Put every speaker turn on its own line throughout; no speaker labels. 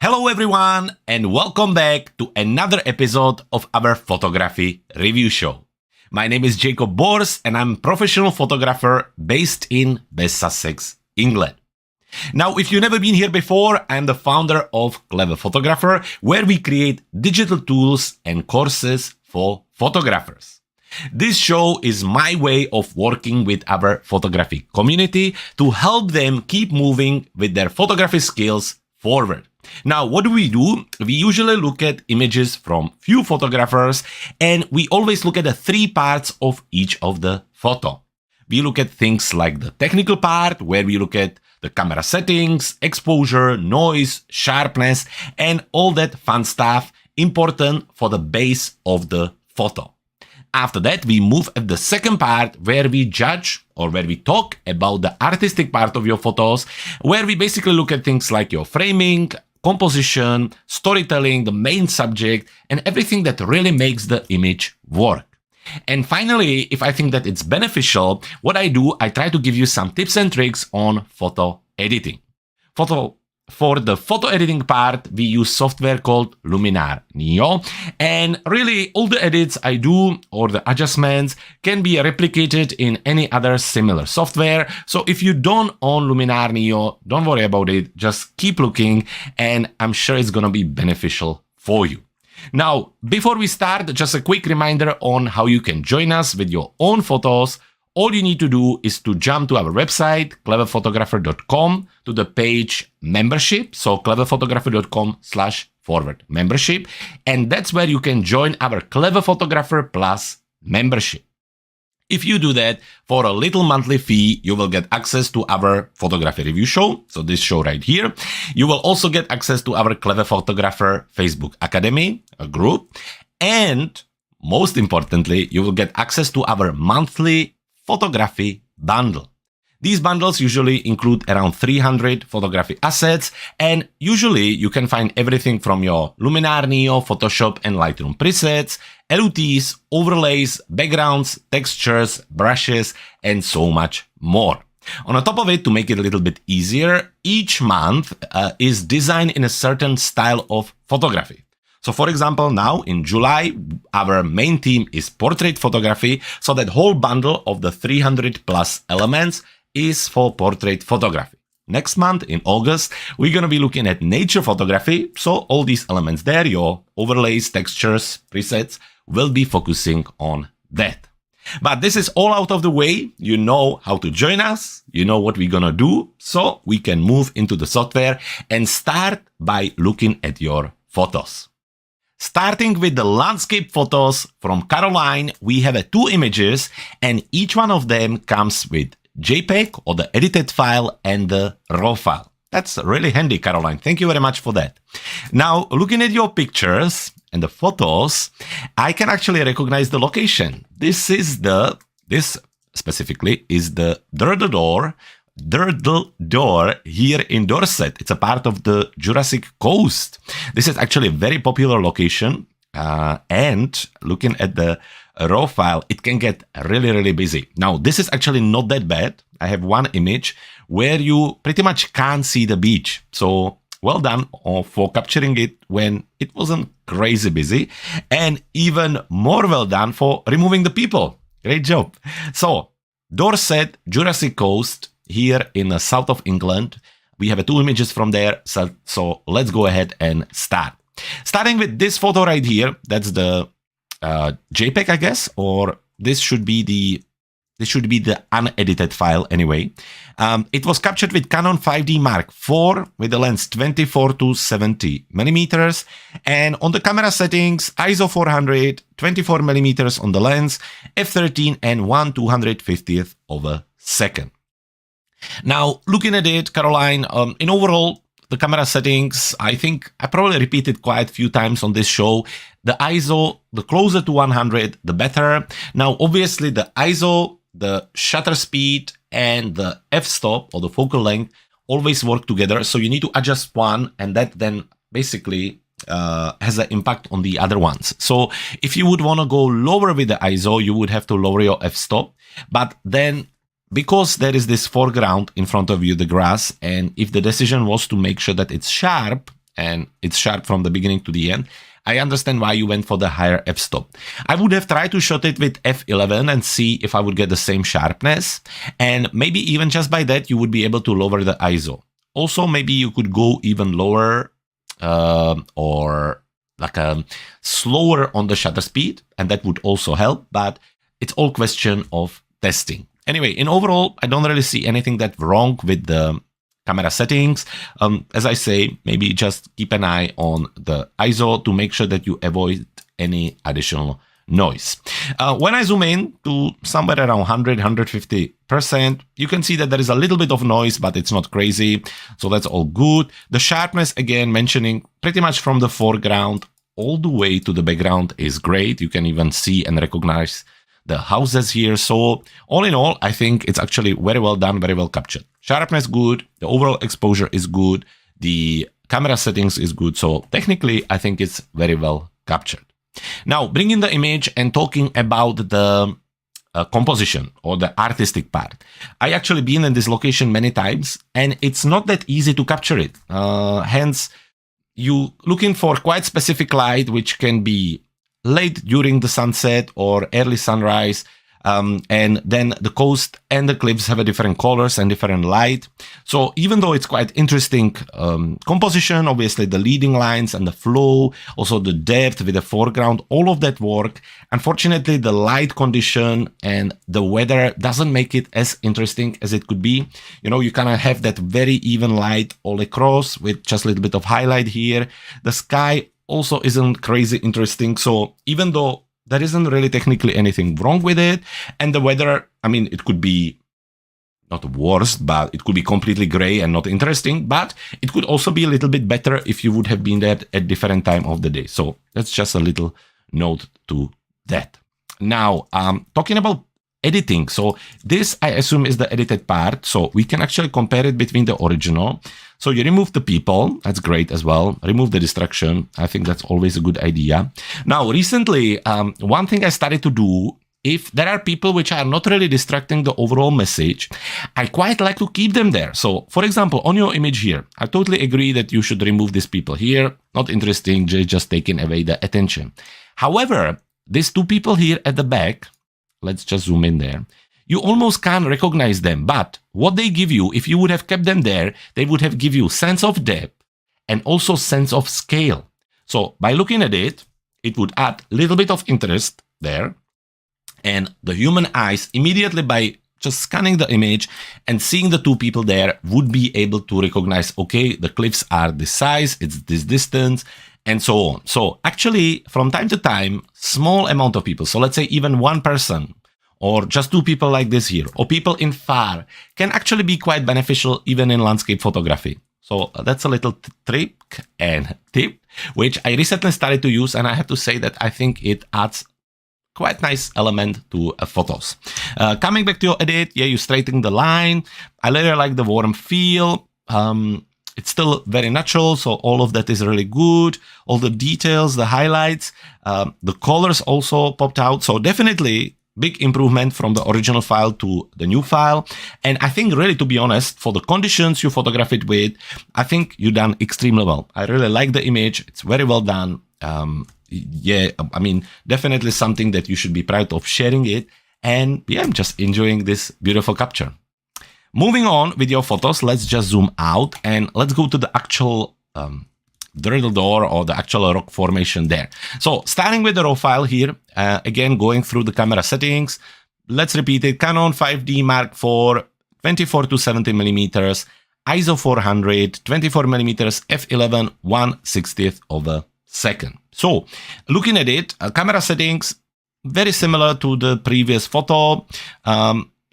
Hello everyone and welcome back to another episode of our photography review show. My name is Jakub and I'm a professional photographer based in West Sussex, England. Now, if you've never been here before, I'm the founder of Clever Photographer, where we create digital tools and courses for photographers. This show is my way of working with our photography community to help them keep moving with their photography skills forward. Now, what do? We usually look at images from few photographers, and we always look at the three parts of each of the photo. We look at things like the technical part, where we look at the camera settings, exposure, noise, sharpness, and all that fun stuff important for the base of the photo. After that, we move at the second part where we judge or where we talk about the artistic part of your photos, where we basically look at things like your framing, composition, storytelling, the main subject, and everything that really makes the image work. And finally, if I think that it's beneficial, what I do, I try to give you some tips and tricks on photo editing. For the photo editing part, we use software called Luminar Neo, and really all the edits I do or the adjustments can be replicated in any other similar software. So if you don't own Luminar Neo, don't worry about it, just keep looking and I'm sure it's gonna be beneficial for you. Now, before we start, just a quick reminder on how you can join us with your own photos. All you need to do is to jump to our website, cleverphotographer.com, to the page membership, so cleverphotographer.com/membership, and that's where you can join our Clever Photographer Plus membership. If you do that, for a little monthly fee, you will get access to our photography review show, so this show right here. You will also get access to our Clever Photographer Facebook Academy, a group, and most importantly, you will get access to our monthly photography bundle. These bundles usually include around 300 photography assets, and usually you can find everything from your Luminar Neo, Photoshop and Lightroom presets, LUTs, overlays, backgrounds, textures, brushes, and so much more. On top of it, to make it a little bit easier, each month is designed in a certain style of photography. So for example, now in July, our main theme is portrait photography. So that whole bundle of the 300 plus elements is for portrait photography. Next month in August, we're going to be looking at nature photography. So all these elements there, your overlays, textures, presets, will be focusing on that. But this is all out of the way. You know how to join us. You know what we're going to do. So we can move into the software and start by looking at your photos. Starting with the landscape photos from Caroline, we have two images and each one of them comes with JPEG or the edited file and the RAW file. That's really handy, Caroline. Thank you very much for that. Now, looking at your pictures and the photos, I can actually recognize the location. This specifically is the Durdle Door here in Dorset. It's a part of the Jurassic Coast. This is actually a very popular location, and looking at the RAW file, it can get really, really busy. Now, this is actually not that bad. I have one image where you pretty much can't see the beach. So well done for capturing it when it wasn't crazy busy, and even more well done for removing the people. Great job. So Dorset, Jurassic Coast, here in the south of England. We have two images from there, so let's go ahead and start. Starting with this photo right here, that's the JPEG, I guess, or this should be the unedited file anyway. It was captured with Canon 5D Mark IV with the lens 24 to 70 millimeters, and on the camera settings, ISO 400, 24 millimeters on the lens, f13 and 1/250th of a second. Now, looking at it, Caroline, in overall, the camera settings, I think I probably repeated quite a few times on this show. The ISO, the closer to 100, the better. Now, obviously, the ISO, the shutter speed, and the f-stop, or the focal length, always work together. So you need to adjust one, and that then basically has an impact on the other ones. So if you would want to go lower with the ISO, you would have to lower your f-stop. But then because there is this foreground in front of you, the grass, and if the decision was to make sure that it's sharp, and it's sharp from the beginning to the end, I understand why you went for the higher f-stop. I would have tried to shot it with f11 and see if I would get the same sharpness. And maybe even just by that, you would be able to lower the ISO. Also, maybe you could go even lower or like slower on the shutter speed, and that would also help, but it's all question of testing. Anyway, in overall, I don't really see anything that wrong with the camera settings. As I say, maybe just keep an eye on the ISO to make sure that you avoid any additional noise. When I zoom in to somewhere around 100, 150%, you can see that there is a little bit of noise, but it's not crazy. So that's all good. The sharpness, again, mentioning pretty much from the foreground all the way to the background is great. You can even see and recognize the houses here. So all in all, I think it's actually very well done, very well captured. Sharpness good, the overall exposure is good, the camera settings is good. So technically, I think it's very well captured. Now, bringing the image and talking about the composition or the artistic part. I actually been in this location many times, and it's not that easy to capture it. Hence, you looking for quite specific light, which can be late during the sunset or early sunrise. And then the coast and the cliffs have a different colors and different light. So even though it's quite interesting composition, obviously the leading lines and the flow, also the depth with the foreground, all of that work. Unfortunately, the light condition and the weather doesn't make it as interesting as it could be. You know, you kind of have that very even light all across with just a little bit of highlight here. The sky also isn't crazy interesting. So even though there isn't really technically anything wrong with it. And the weather, I mean, it could be not the worst, but it could be completely gray and not interesting. But it could also be a little bit better if you would have been there at different time of the day. So that's just a little note to that. Now, talking about editing. So this, I assume, is the edited part. So we can actually compare it between the original. So you remove the people. That's great as well. Remove the distraction. I think that's always a good idea. Now, recently, one thing I started to do, if there are people which are not really distracting the overall message, I quite like to keep them there. So, for example, on your image here, I totally agree that you should remove these people here. Not interesting, just taking away the attention. However, these two people here at the back, let's just zoom in there. You almost can't recognize them, but what they give you, if you would have kept them there, they would have give you sense of depth and also sense of scale. So by looking at it, it would add a little bit of interest there. And the human eyes, immediately by just scanning the image and seeing the two people there, would be able to recognize, okay, the cliffs are this size, it's this distance, and so on. So actually, from time to time, small amount of people, so let's say even one person, or just two people like this here, or people in far, can actually be quite beneficial even in landscape photography. So that's a little trick and tip, which I recently started to use, and I have to say that I think it adds quite nice element to photos. Coming back to your edit, yeah, you straighten the line. I really like the warm feel. It's still very natural, so all of that is really good. All the details, the highlights, the colors also popped out. So definitely big improvement from the original file to the new file. And I think really, to be honest, for the conditions you photograph it with, I think you done extremely well. I really like the image. It's very well done. Yeah, I mean, definitely something that you should be proud of sharing it. And yeah, I'm just enjoying this beautiful capture. Moving on with your photos, let's just zoom out and let's go to the actual drill door or the actual rock formation there. So starting with the raw file here, again, going through the camera settings, let's repeat it. Canon 5D Mark IV, 24 to 70 millimeters, ISO 400, 24 millimeters, f11, 1/60th of a second. So looking at it, camera settings, very similar to the previous photo,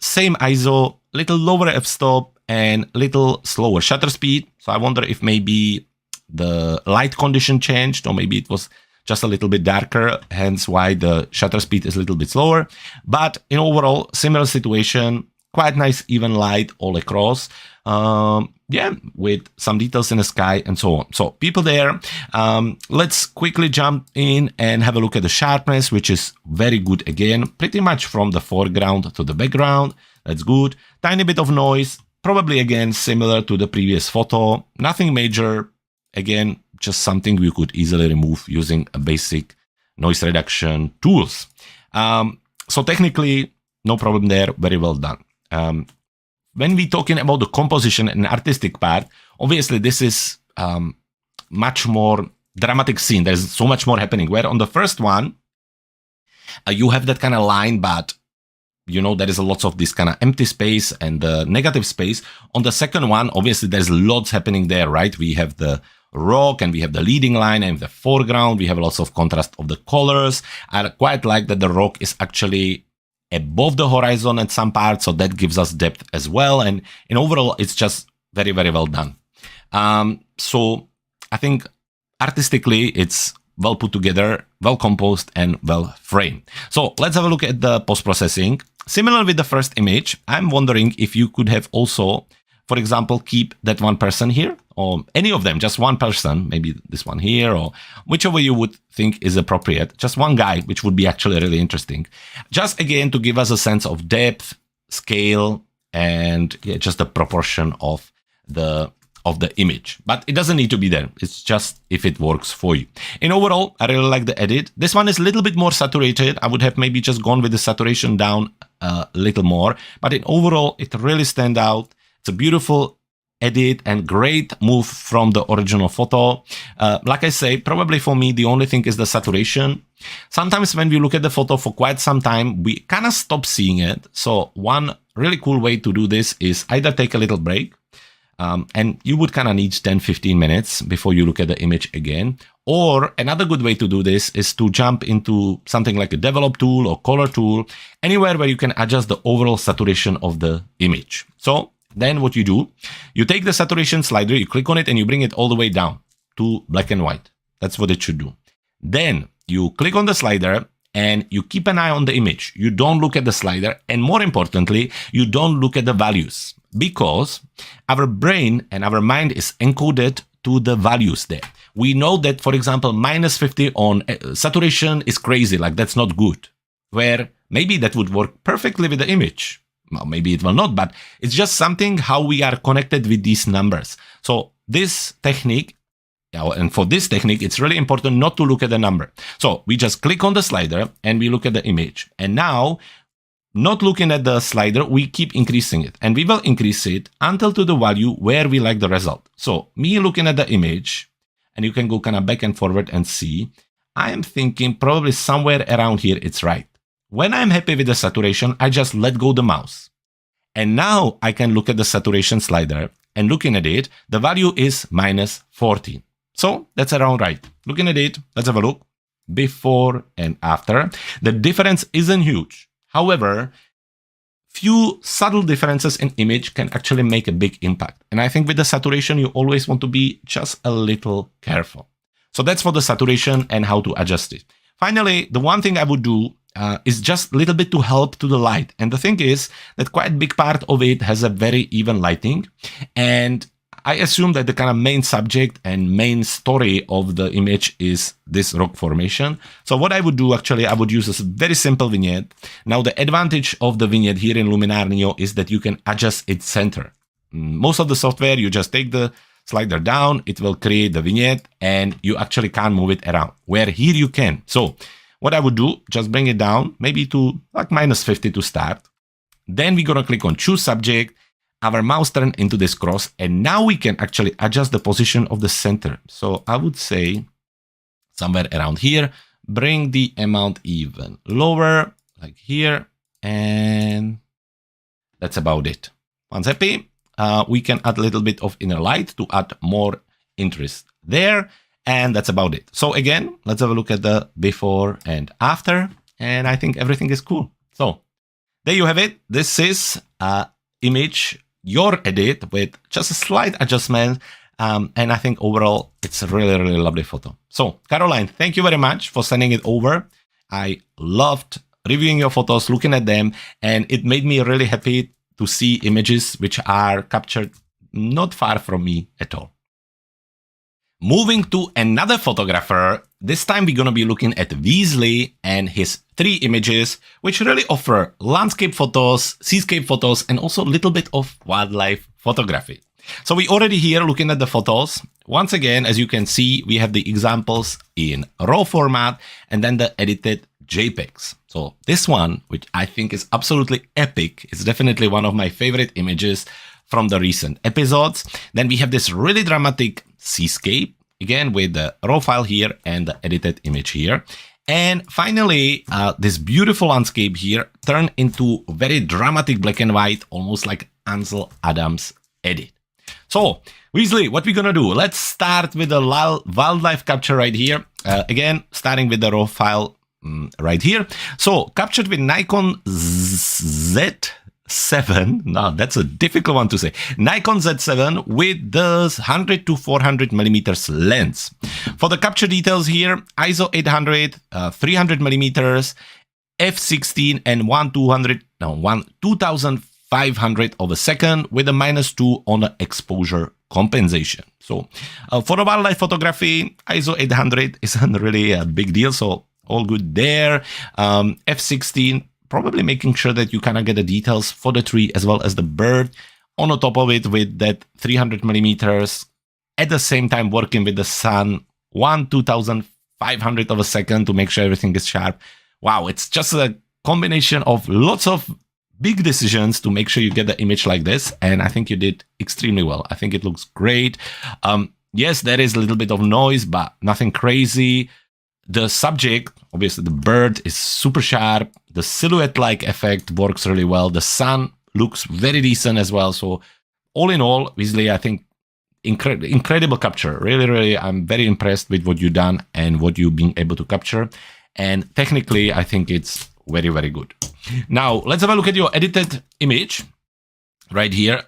same ISO, little lower f-stop and little slower shutter speed. So I wonder if maybe the light condition changed, or maybe it was just a little bit darker, hence why the shutter speed is a little bit slower. But in overall, similar situation, quite nice even light all across. Yeah, with some details in the sky and so on. So people there, let's quickly jump in and have a look at the sharpness, which is very good again, pretty much from the foreground to the background. That's good. Tiny bit of noise, probably again similar to the previous photo. Nothing major. Again, just something we could easily remove using a basic noise reduction tools. So technically, no problem there, very well done. When we're talking about the composition and artistic part, obviously this is much more dramatic scene. There's so much more happening, where on the first one, you have that kind of line, but there is a lot of this kind of empty space and the negative space. On the second one, obviously there's lots happening there, right? We have the rock and we have the leading line and the foreground. We have lots of contrast of the colors. I quite like that the rock is actually above the horizon at some parts, so that gives us depth as well. And in overall, it's just very, very well done. So I think artistically, it's well put together, well composed, and well framed. So let's have a look at the post-processing. Similar with the first image, I'm wondering if you could have also, for example, keep that one person here, or any of them, just one person, maybe this one here, or whichever you would think is appropriate, just one guy, which would be actually really interesting. Just again, to give us a sense of depth, scale, and just the proportion of the image. But it doesn't need to be there. It's just if it works for you. In overall, I really like the edit. This one is a little bit more saturated. I would have maybe just gone with the saturation down a little more. But in overall, it really stands out. It's a beautiful edit and great move from the original photo. Like I say, probably for me, the only thing is the saturation. Sometimes when we look at the photo for quite some time, we kind of stop seeing it. So one really cool way to do this is either take a little break, and you would kind of need 10-15 minutes before you look at the image again. Or another good way to do this is to jump into something like a develop tool or color tool, anywhere where you can adjust the overall saturation of the image. So then what you do, you take the saturation slider, you click on it, and you bring it all the way down to black and white. That's what it should do. Then you click on the slider and you keep an eye on the image. You don't look at the slider, and more importantly, you don't look at the values, because our brain and our mind is encoded to the values there. We know that, for example, -50 on saturation is crazy, like that's not good, where maybe that would work perfectly with the image. Well, maybe it will not, but it's just something how we are connected with these numbers. So this technique, and for this technique, it's really important not to look at the number. So we just click on the slider and we look at the image. And now, not looking at the slider, we keep increasing it. And we will increase it until to the value where we like the result. So me looking at the image, and you can go kind of back and forward and see, I am thinking probably somewhere around here it's right. When I'm happy with the saturation, I just let go the mouse. And now I can look at the saturation slider, and looking at it, the value is -14. So that's around right. Looking at it, let's have a look. Before and after. The difference isn't huge. However, few subtle differences in image can actually make a big impact. And I think with the saturation, you always want to be just a little careful. So that's for the saturation and how to adjust it. Finally, the one thing I would do is just a little bit to help to the light. And the thing is that quite a big part of it has a very even lighting. And I assume that the kind of main subject and main story of the image is this rock formation. So what I would do, actually, I would use a very simple vignette. Now, the advantage of the vignette here in Luminar Neo is that you can adjust its center. Most of the software, you just take the slider down, it will create the vignette, and you actually can't move it around. Where here you can. So what I would do, just bring it down, maybe to like -50 to start. Then we're going to click on choose subject. Our mouse turn into this cross, and now we can actually adjust the position of the center. So I would say somewhere around here, bring the amount even lower, like here, and that's about it. Once happy, we can add a little bit of inner light to add more interest there, and that's about it. So again, let's have a look at the before and after, and I think everything is cool. So there you have it. This is image, your edit with just a slight adjustment. And I think overall, it's a really, really lovely photo. So Caroline, thank you very much for sending it over. I loved reviewing your photos, looking at them, and it made me really happy to see images which are captured not far from me at all. Moving to another photographer, this time we're going to be looking at Weasley and his 3 images, which really offer landscape photos, seascape photos, and also a little bit of wildlife photography. So we already here looking at the photos. Once again, as you can see, we have the examples in RAW format and then the edited JPEGs. So this one, which I think is absolutely epic, is definitely one of my favorite images from the recent episodes. Then we have this really dramatic seascape, again with the RAW file here and the edited image here. And finally, this beautiful landscape here turned into very dramatic black and white, almost like Ansel Adams edit. So, Weasley, what we're gonna do? Let's start with the wildlife capture right here. Again, starting with the RAW file right here. So, captured with Nikon Z7. Now, that's a difficult one to say. Nikon Z7 with the 100 to 400 millimeters lens. For the capture details here, ISO 800, 300 millimeters, f16 and 2500 of a second with a -2 on the exposure compensation. So for the wildlife photography, ISO 800 isn't really a big deal, so all good there. F16, probably making sure that you kind of get the details for the tree as well as the bird. On the top of it with that 300 millimeters, at the same time working with the sun, 2500 of a second to make sure everything is sharp. Wow, it's just a combination of lots of big decisions to make sure you get the image like this, and I think you did extremely well. I think it looks great. Yes, there is a little bit of noise, but nothing crazy. The subject, obviously the bird, is super sharp. The silhouette-like effect works really well. The sun looks very decent as well. So all in all, Weasley, I think incredible capture. Really, I'm very impressed with what you've done and what you've been able to capture. And technically, I think it's very, very good. Now, let's have a look at your edited image right here.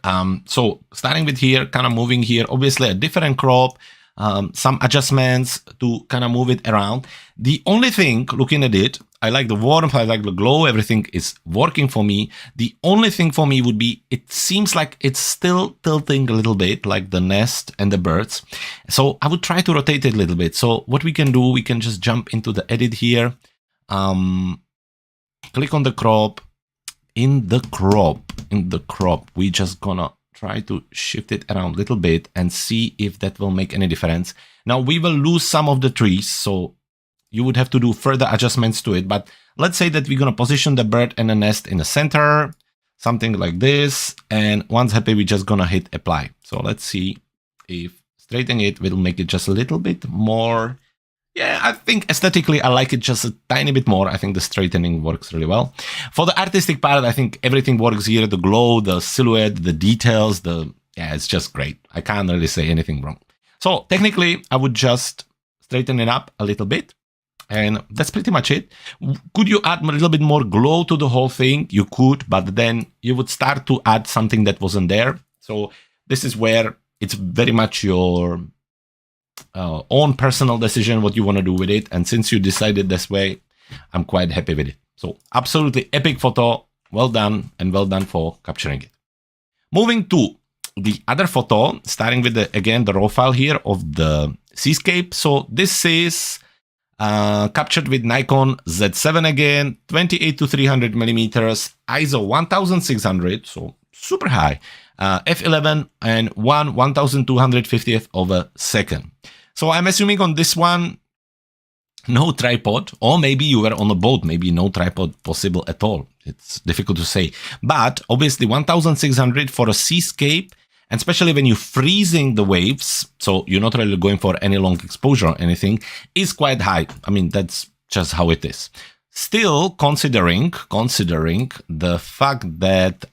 So starting with here, kind of moving here, obviously a different crop, some adjustments to kind of move it around. The only thing, looking at it, I like the warmth, I like the glow, everything is working for me. The only thing for me would be, it seems like it's still tilting a little bit, like the nest and the birds. So I would try to rotate it a little bit. So what we can do, we can just jump into the edit here. Click on the crop. In the crop, we just gonna try to shift it around a little bit and see if that will make any difference. Now we will lose some of the trees, so you would have to do further adjustments to it. But let's say that we're gonna position the bird and the nest in the center, something like this. And once happy, we're just gonna hit apply. So let's see if straightening it will make it just a little bit more. Yeah, I think aesthetically, I like it just a tiny bit more. I think the straightening works really well. For the artistic part, I think everything works here. The glow, the silhouette, the details, yeah, it's just great. I can't really say anything wrong. So technically, I would just straighten it up a little bit. And that's pretty much it. Could you add a little bit more glow to the whole thing? You could, but then you would start to add something that wasn't there. So this is where it's very much your own personal decision what you want to do with it, and since you decided this way, I'm quite happy with it. So absolutely epic photo, well done, and well done for capturing it. Moving to the other photo, starting with again the raw file here of the seascape. So this is captured with Nikon Z7 again, 28 to 300 millimeters, ISO 1600, so super high, f11 and 1250th of a second. So I'm assuming on this one, no tripod, or maybe you were on a boat, maybe no tripod possible at all. It's difficult to say, but obviously 1600 for a seascape, and especially when you're freezing the waves, so you're not really going for any long exposure or anything, is quite high. I mean, that's just how it is. Still, considering the fact that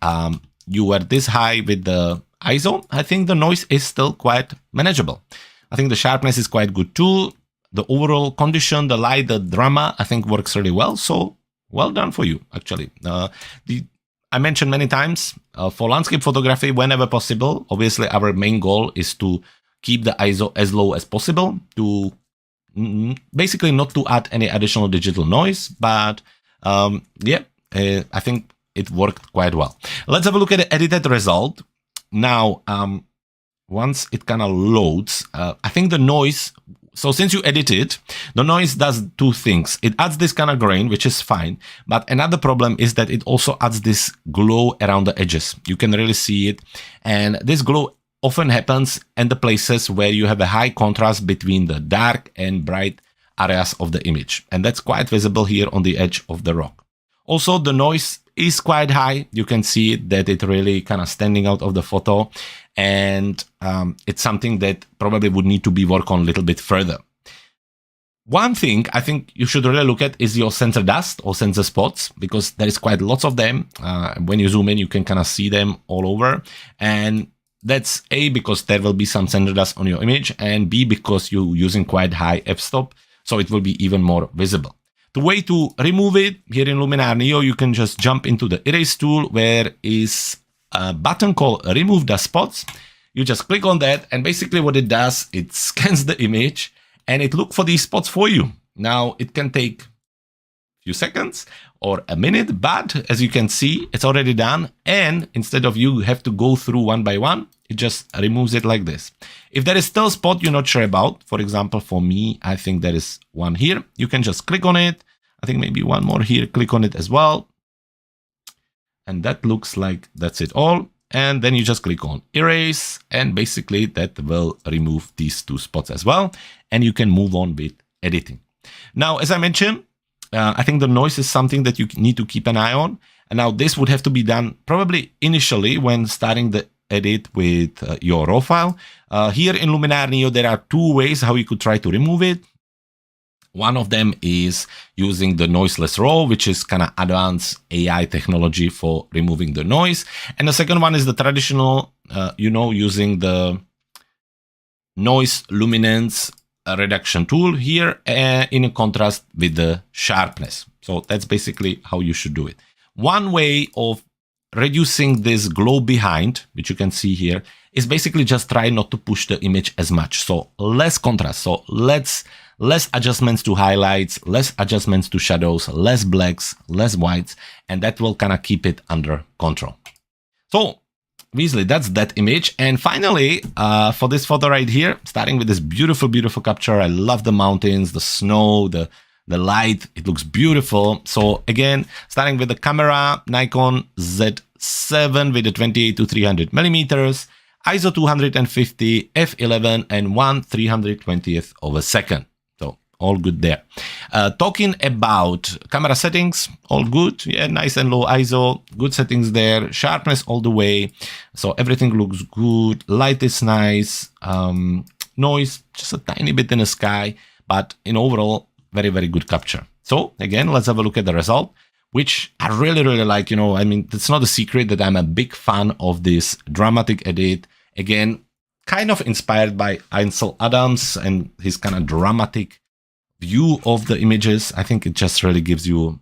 you were this high with the ISO, I think the noise is still quite manageable. I think the sharpness is quite good too. The overall condition, the light, the drama, I think works really well. So well done for you, actually. I mentioned many times, for landscape photography, whenever possible, obviously our main goal is to keep the ISO as low as possible, to basically not to add any additional digital noise. But yeah, I think it worked quite well. Let's have a look at the edited result. Now, once it kind of loads, I think the noise, so since you edit it, the noise does two things. It adds this kind of grain, which is fine. But another problem is that it also adds this glow around the edges. You can really see it. And this glow often happens in the places where you have a high contrast between the dark and bright areas of the image. And that's quite visible here on the edge of the rock. Also, the noise is quite high. You can see that it really kind of standing out of the photo. And it's something that probably would need to be worked on a little bit further. One thing I think you should really look at is your sensor dust or sensor spots, because there is quite lots of them. When you zoom in, you can kind of see them all over. And that's A, because there will be some sensor dust on your image, and B, because you're using quite high f-stop, so it will be even more visible. The way to remove it, here in Luminar Neo, you can just jump into the Erase tool, where is a button called Remove Dust Spots. You just click on that, and basically what it does, it scans the image, and it looks for these spots for you. Now, it can take a few seconds or a minute, but as you can see, it's already done. And instead of you have to go through one by one, it just removes it like this. If there is still a spot you're not sure about, for example, for me, I think there is one here. You can just click on it. I think maybe one more here, click on it as well. And that looks like that's it all. And then you just click on Erase, and basically that will remove these two spots as well. And you can move on with editing. Now, as I mentioned, I think the noise is something that you need to keep an eye on. And now this would have to be done probably initially when starting the edit with your raw file. Here in Luminar Neo, there are two ways how you could try to remove it. One of them is using the noiseless raw, which is kind of advanced AI technology for removing the noise. And the second one is the traditional, using the noise luminance reduction tool here in contrast with the sharpness. So that's basically how you should do it. One way of reducing this glow behind, which you can see here, is basically just try not to push the image as much. So less contrast. So less adjustments to highlights, less adjustments to shadows, less blacks, less whites, and that will kind of keep it under control. So Weasley, that's that image. And finally, for this photo right here, starting with this beautiful, beautiful capture. I love the mountains, the snow, the light. It looks beautiful. So again, starting with the camera, Nikon Z7 with the 28 to 300 millimeters, ISO 250, f11, and 1/320th of a second. So all good there. Talking about camera settings, all good. Yeah, nice and low ISO, good settings there. Sharpness all the way. So everything looks good. Light is nice. Noise, just a tiny bit in the sky, but in overall, very, very good capture. So again, let's have a look at the result, which I really, really like. I mean, it's not a secret that I'm a big fan of this dramatic edit. Again, kind of inspired by Ansel Adams and his kind of dramatic view of the images. I think it just really gives you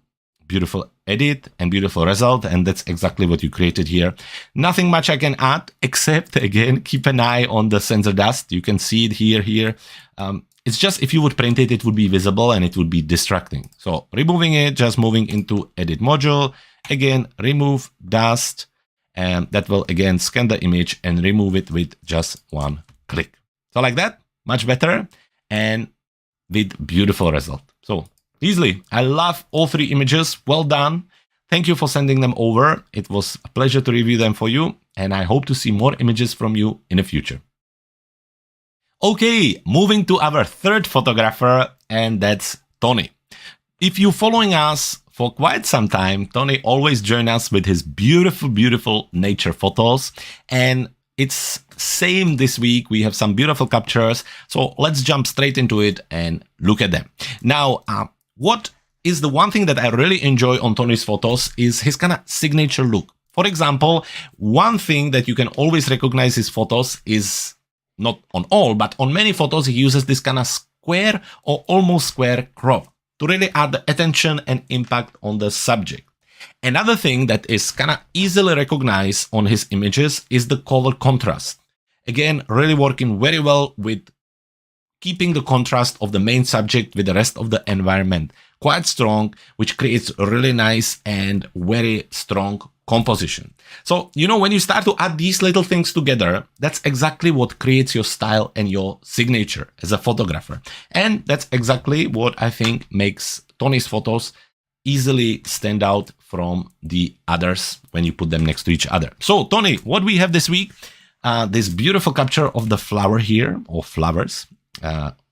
beautiful edit and beautiful result, and that's exactly what you created here. Nothing much I can add, except again, keep an eye on the sensor dust. You can see it here. It's just if you would print it, it would be visible and it would be distracting. So removing it, just moving into edit module, again, remove dust, and that will again scan the image and remove it with just one click. So like that, much better and with beautiful result. So easily, I love all three images. Well done. Thank you for sending them over. It was a pleasure to review them for you, and I hope to see more images from you in the future. Okay, moving to our third photographer, and that's Tony. If you're following us for quite some time, Tony always joins us with his beautiful, beautiful nature photos. And it's same this week. We have some beautiful captures. So let's jump straight into it and look at them. Now, what is the one thing that I really enjoy on Tony's photos is his kind of signature look. For example, one thing that you can always recognize his photos is, not on all, but on many photos, he uses this kind of square or almost square crop to really add the attention and impact on the subject. Another thing that is kind of easily recognized on his images is the color contrast. Again, really working very well with keeping the contrast of the main subject with the rest of the environment quite strong, which creates a really nice and very strong composition. So, when you start to add these little things together, that's exactly what creates your style and your signature as a photographer. And that's exactly what I think makes Tony's photos easily stand out from the others when you put them next to each other. So, Tony, what we have this week? this beautiful capture of the flower here, or flowers.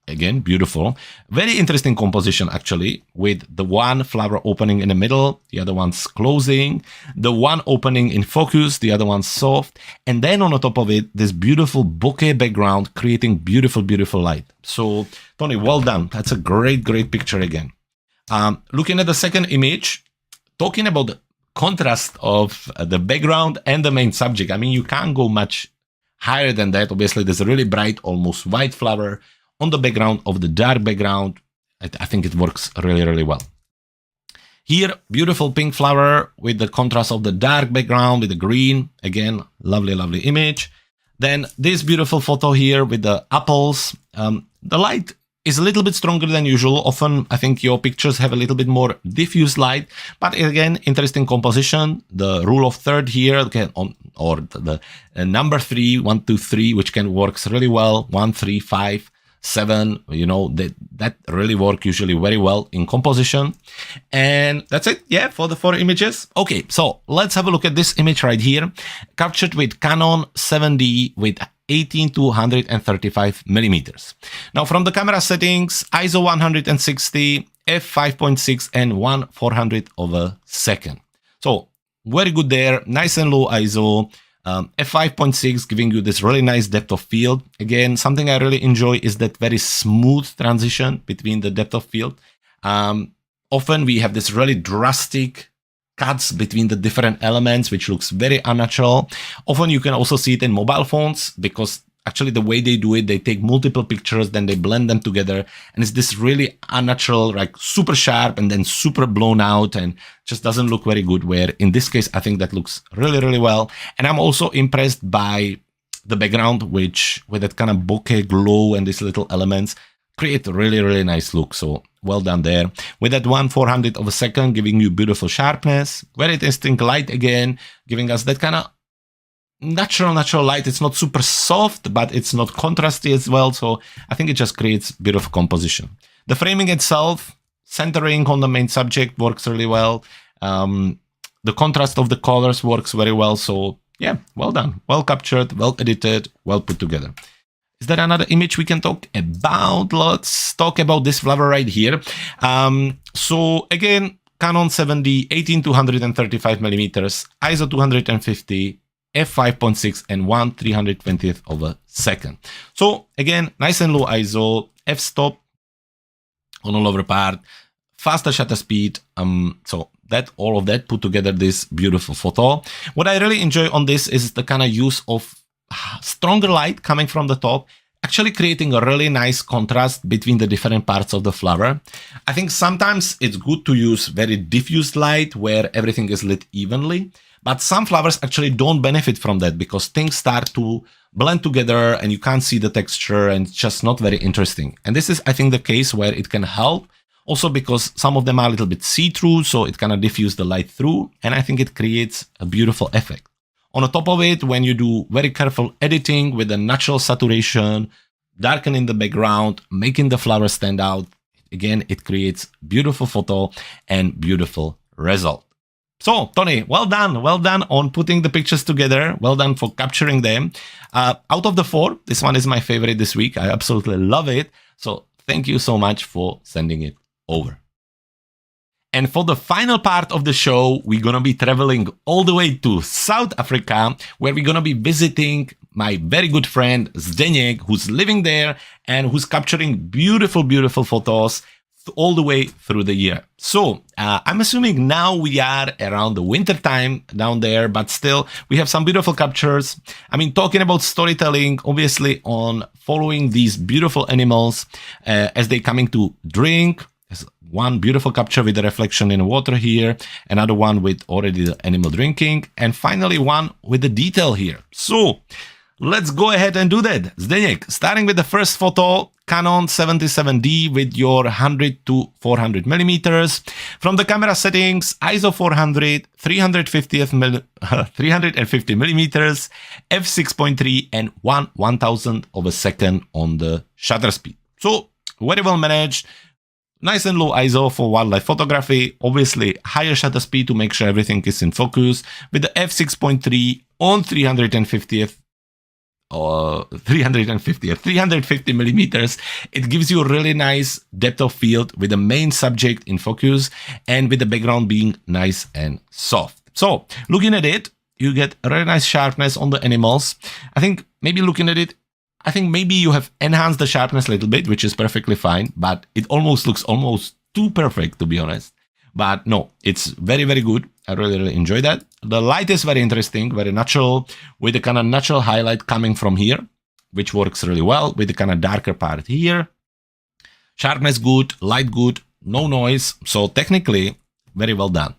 Again, beautiful. Very interesting composition, actually, with the one flower opening in the middle, the other one's closing, the one opening in focus, the other one's soft, and then on the top of it, this beautiful bokeh background creating beautiful, beautiful light. So, Tony, well done. That's a great, great picture again. Looking at the second image, talking about the contrast of the background and the main subject. I mean, you can't go much higher than that. Obviously, there's a really bright, almost white flower on the background of the dark background. I think it works really, really well. Here, beautiful pink flower with the contrast of the dark background with the green. Again, lovely, lovely image. Then this beautiful photo here with the apples. The light is a little bit stronger than usual. Often, I think your pictures have a little bit more diffuse light, but again, interesting composition. The rule of third here, or the number 3, 1, 2, 3, which can works really well. 1, 3, 5, 7. You know that really work usually very well in composition. And that's it. Yeah, for the 4 images. Okay, so let's have a look at this image right here, captured with Canon 7D with 18 to 135 millimeters. Now from the camera settings, ISO 160, f5.6 and 1/400 of a second. So very good there, nice and low ISO, f5.6 giving you this really nice depth of field. Again, something I really enjoy is that very smooth transition between the depth of field. Often we have this really drastic cuts between the different elements, which looks very unnatural. Often you can also see it in mobile phones because actually the way they do it, they take multiple pictures, then they blend them together. And it's this really unnatural, like super sharp and then super blown out and just doesn't look very good. Where in this case, I think that looks really, really well. And I'm also impressed by the background, which with that kind of bokeh glow and these little elements create a really, really nice look. So well done there. With that 1/400 of a second, giving you beautiful sharpness. Very interesting light again, giving us that kind of natural light. It's not super soft, but it's not contrasty as well. So I think it just creates beautiful composition. The framing itself, centering on the main subject works really well. The contrast of the colors works very well. So yeah, well done. Well captured, well edited, well put together. Is there another image we can talk about? Let's talk about this flower right here. So again, Canon 7D, 18 to 135 millimeters, ISO 250, f5.6 and 1/320th of a second. So again, nice and low ISO, f-stop on all over part, faster shutter speed. So that all of that put together this beautiful photo. What I really enjoy on this is the kind of use of stronger light coming from the top, actually creating a really nice contrast between the different parts of the flower. I think sometimes it's good to use very diffuse light where everything is lit evenly, but some flowers actually don't benefit from that because things start to blend together and you can't see the texture and it's just not very interesting. And this is, I think, the case where it can help. Also because some of them are a little bit see-through, so it kind of diffuse the light through, and I think it creates a beautiful effect. On the top of it, when you do very careful editing with a natural saturation, darkening the background, making the flower stand out, again, it creates beautiful photo and beautiful result. So, Tony, well done on putting the pictures together. Well done for capturing them. Out of the 4, this one is my favorite this week. I absolutely love it. So thank you so much for sending it over. And for the final part of the show, we're going to be traveling all the way to South Africa, where we're going to be visiting my very good friend Zdeněk, who's living there and who's capturing beautiful, beautiful photos all the way through the year. So I'm assuming now we are around the winter time down there, but still we have some beautiful captures. I mean, talking about storytelling, obviously on following these beautiful animals as they coming to drink. There's one beautiful capture with the reflection in water here, another one with already the animal drinking, and finally one with the detail here. So let's go ahead and do that. Zdeněk, starting with the first photo, Canon 77D with your 100 to 400 millimeters. From the camera settings, ISO 400, 350 millimeters, f6.3 and 1/1000 of a second on the shutter speed. So very well managed. Nice and low ISO for wildlife photography, obviously higher shutter speed to make sure everything is in focus with the f6.3 on 350th 350 or 350 millimeters. It gives you a really nice depth of field with the main subject in focus and with the background being nice and soft. So looking at it, you get a really nice sharpness on the animals. I think maybe looking at it, I think maybe you have enhanced the sharpness a little bit, which is perfectly fine, but it almost looks almost too perfect, to be honest. But no, it's very, very good. I really, really enjoy that. The light is very interesting, very natural, with the kind of natural highlight coming from here, which works really well with the kind of darker part here. Sharpness good, light good, no noise. So technically, very well done.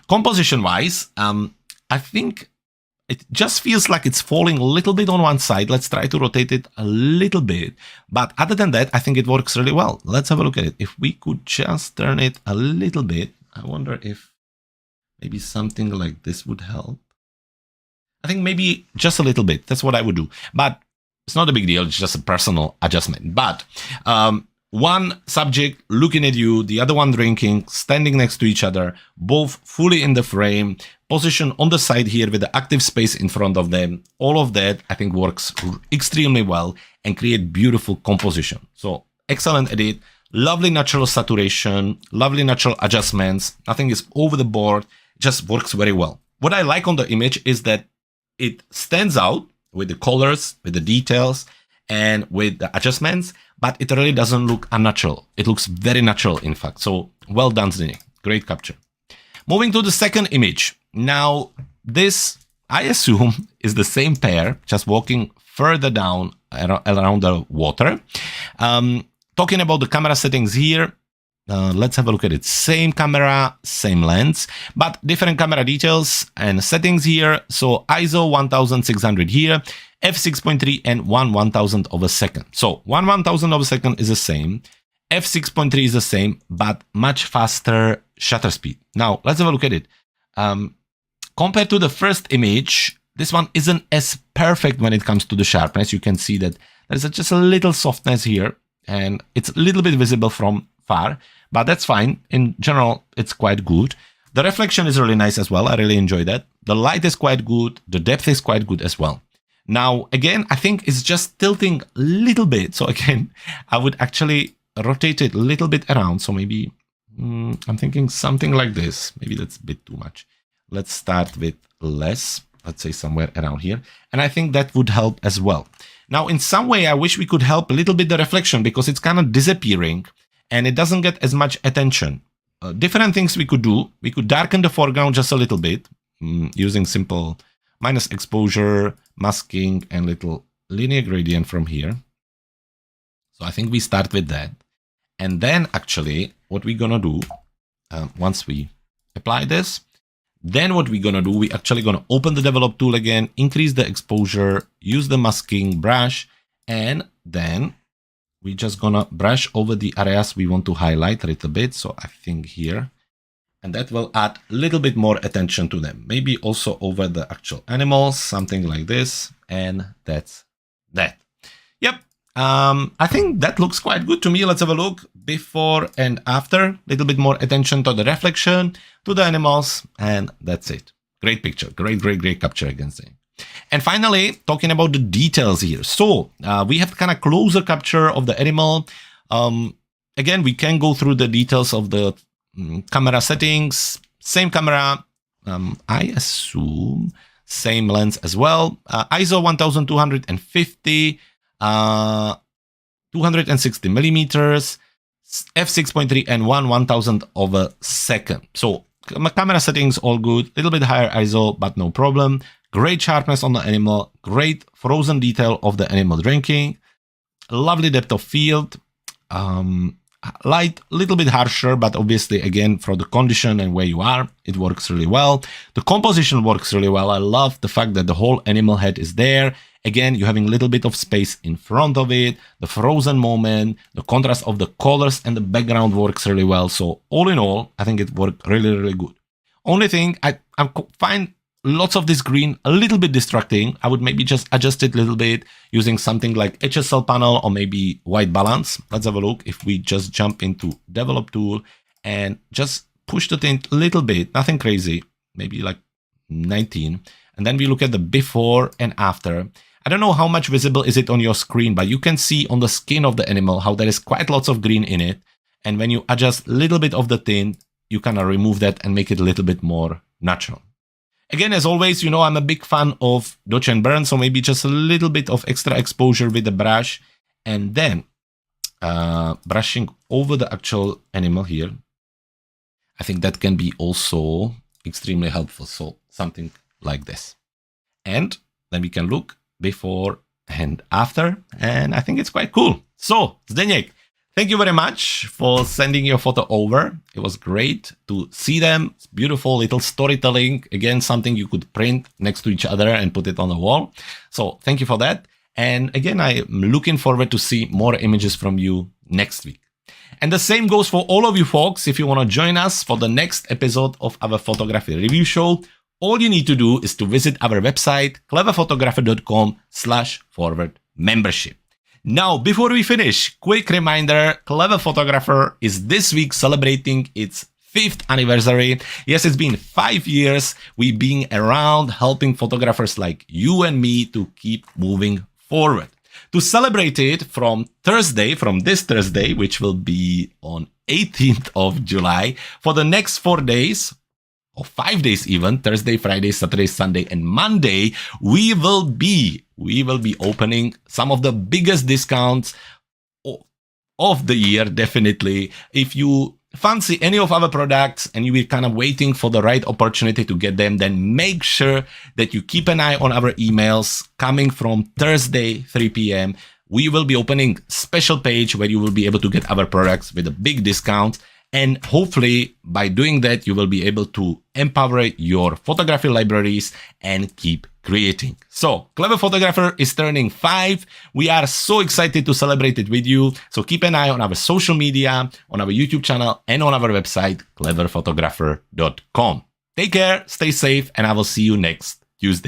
Composition-wise, I think it just feels like it's falling a little bit on one side. Let's try to rotate it a little bit. But other than that, I think it works really well. Let's have a look at it. If we could just turn it a little bit, I wonder if maybe something like this would help. I think maybe just a little bit. That's what I would do. But it's not a big deal. It's just a personal adjustment. But one subject looking at you, the other one drinking, standing next to each other, both fully in the frame, position on the side here with the active space in front of them. All of that, I think, works extremely well and create beautiful composition. So excellent edit, lovely natural saturation, lovely natural adjustments. Nothing is over the board, just works very well. What I like on the image is that it stands out with the colors, with the details, and with the adjustments, but it really doesn't look unnatural. It looks very natural, in fact. So well done, Zdeněk. Great capture. Moving to the second image. Now, this, I assume, is the same pair, just walking further down around the water. Talking about the camera settings here, let's have a look at it. Same camera, same lens, but different camera details and settings here. So ISO 1600 here, f6.3 and 1/1000 of a second. So 1/1000 of a second is the same. f6.3 is the same, but much faster shutter speed. Now, let's have a look at it. Compared to the first image, this one isn't as perfect when it comes to the sharpness. You can see that there's just a little softness here, and it's a little bit visible from far, but that's fine. In general, it's quite good. The reflection is really nice as well. I really enjoy that. The light is quite good. The depth is quite good as well. Now, again, I think it's just tilting a little bit. So again, I would actually rotate it a little bit around. So maybe I'm thinking something like this. Maybe that's a bit too much. Let's start with less. Let's say somewhere around here. And I think that would help as well. Now, in some way, I wish we could help a little bit the reflection because it's kind of disappearing and it doesn't get as much attention. Different things we could do. We could darken the foreground just a little bit using simple minus exposure, masking, and little linear gradient from here. So I think we start with that. And then actually what we're going to do, once we apply this, then what we're going to do, we're actually going to open the develop tool again, increase the exposure, use the masking brush, and then we're just going to brush over the areas we want to highlight a little bit. So I think here, and that will add a little bit more attention to them. Maybe also over the actual animals, something like this. And that's that. Yep. I think that looks quite good to me. Let's have a look before and after. A little bit more attention to the reflection, to the animals, and that's it. Great picture. Great capture against it. And finally, talking about the details here. So we have kind of closer capture of the animal. Again, we can go through the details of the camera settings. Same camera, I assume. Same lens as well. ISO 1250. 260 millimeters, f6.3 and 1/1000 of a second. So camera settings all good, little bit higher ISO, but no problem. Great sharpness on the animal, great frozen detail of the animal drinking, lovely depth of field, light, little bit harsher, but obviously again for the condition and where you are, it works really well. The composition works really well. I love the fact that the whole animal head is there. Again, you're having a little bit of space in front of it, the frozen moment, the contrast of the colors and the background works really well. So all in all, I think it worked really good. Only thing, I find lots of this green a little bit distracting. I would maybe just adjust it a little bit using something like HSL panel or maybe white balance. Let's have a look. If we just jump into develop tool and just push the tint a little bit, nothing crazy, maybe like 19. And then we look at the before and after. I don't know how much visible is it on your screen, but you can see on the skin of the animal how there is quite lots of green in it. And when you adjust a little bit of the tint, you kind of remove that and make it a little bit more natural. Again, as always, you know, I'm a big fan of dodge and burn, so maybe just a little bit of extra exposure with the brush, and then brushing over the actual animal here. I think that can be also extremely helpful. So something like this. And then we can look before and after, and I think it's quite cool. So, Zdeněk, thank you very much for sending your photo over. It was great to see them. It's beautiful little storytelling. Again, something you could print next to each other and put it on the wall. So thank you for that. And again, I'm looking forward to see more images from you next week. And the same goes for all of you folks. If you want to join us for the next episode of our photography review show, all you need to do is to visit our website, cleverphotographer.com/forward-membership. Now, before we finish, quick reminder, Clever Photographer is this week celebrating its 5th anniversary. Yes, it's been 5 years we've been around helping photographers like you and me to keep moving forward. To celebrate it from this Thursday, which will be on 18th of July, for the next 4 days, or 5 days even, Thursday, Friday, Saturday, Sunday, and Monday, we will be opening some of the biggest discounts of the year, definitely. If you fancy any of our products and you were kind of waiting for the right opportunity to get them, then make sure that you keep an eye on our emails coming from Thursday, 3 p.m. We will be opening a special page where you will be able to get our products with a big discount. And hopefully by doing that, you will be able to empower your photography libraries and keep creating. So Clever Photographer is turning 5. We are so excited to celebrate it with you. So keep an eye on our social media, on our YouTube channel, and on our website, cleverphotographer.com. Take care, stay safe, and I will see you next Tuesday.